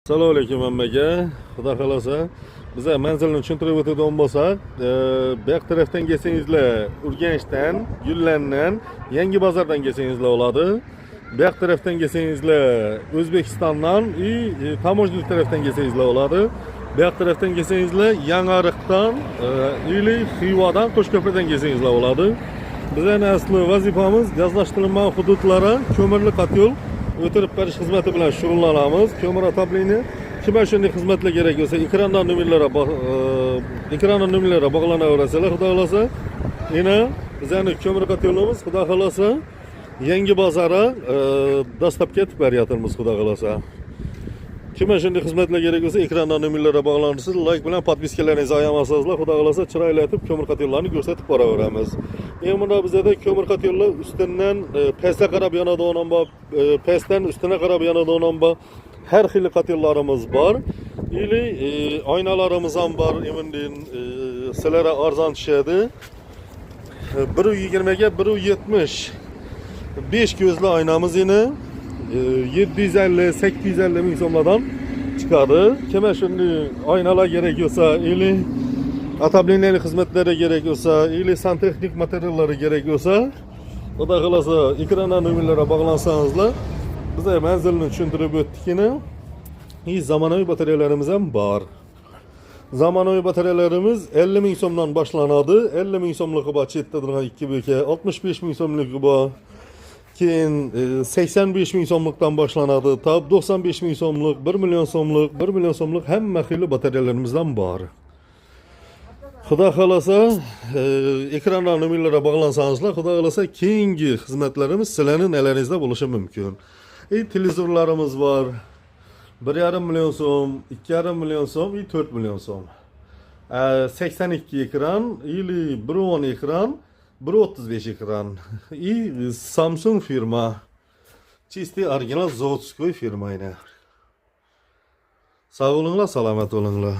Assalomu alaykum hammaga. Xudo xolasa biza manzilni tushuntirib o'tadigan bo'lsak, bu yoq tarafdan kelsangizlar Urganchdan, Gullandan, Yangi bozordan kelsangizlar bo'ladi. Bu yoq tarafdan kelsangizlar O'zbekistondan, Tamoshnik tarafdan kelsangizlar bo'ladi. Bu yoq tarafdan kelsangizlar Yangiariqdan, Xivadan, Qo'shko'prikdan kelsangizlar bo'ladi. Bizning asli vazifamiz gazlashtirilgan hududlara ko'mirli kotel o'tirib berish xizmati bilan shug'ullanamiz. Ko'mir atablini kimga shunday xizmatlar kerak bo'lsa, ekrandan nomerlarga bog'lanaverasizlar. Xudo xolasa, yana bizning ko'mir kotelimiz Xudo xolasa Yangi bozorga dastlabki etib beryapmiz. Xudo xolasa. Kimga shunday xizmatlar kerak bo'lsa, ekrandan nomerlarga bog'lanasiz. Like bilan podpiskalaringizni ayamasizlar. Xudo xolasa chiroyli etib ko'mir kotellarni ko'rsatib boraveramiz. Bunda bizda ko'mir kotellar ustidan pastga qarab yonadigan bor, pastdan ustiga qarab yonadigan bor. Har xil kotellarimiz bor. Oynalarimiz ham bor. Sizlarga arzon tushadi. 120 ga 170 5 ko'zli oynamiz yine 750-850 ming so'mlardan chiqadi. Kimga shunday oynalar kerak bo'lsa, atabliniyaning xizmatlari kerak bo'lsa, santexnik materiallari kerak bo'lsa, xudo xolasa ekrandan nomerlarga bog'lansangizlar, biz manzilni tushuntirib o'tdikini. Zamonaviy batareyalarimiz ham bor. Zamonaviy batareyalarimiz 50 ming so'mdan boshlanadi. 50 ming so'mligi bor, chetda turgan 2 beka, 65 ming so'mligi bor. Keyin 85 ming so'mlikdan boshlanadi. Tab 95 ming so'mlik, 1 million so'mlik, 1 million so'mlik hamma xil batareyalarimizdan bor. Xudo xolasa ekrandan nomerlarga bog'lansangizlar, xudo xolasa keyingi xizmatlarimiz sizlarning nalaringizda bo'lishi mumkin. Televizorlarimiz bor. 1,5 million so'm, 2,5 million so'm, 4 million so'm. 82 ekran, 110 ekran, 135 ekran. Samsung firma. Чистый original zavodskoy firma yine. Sağ olunlar, selamet olunlar.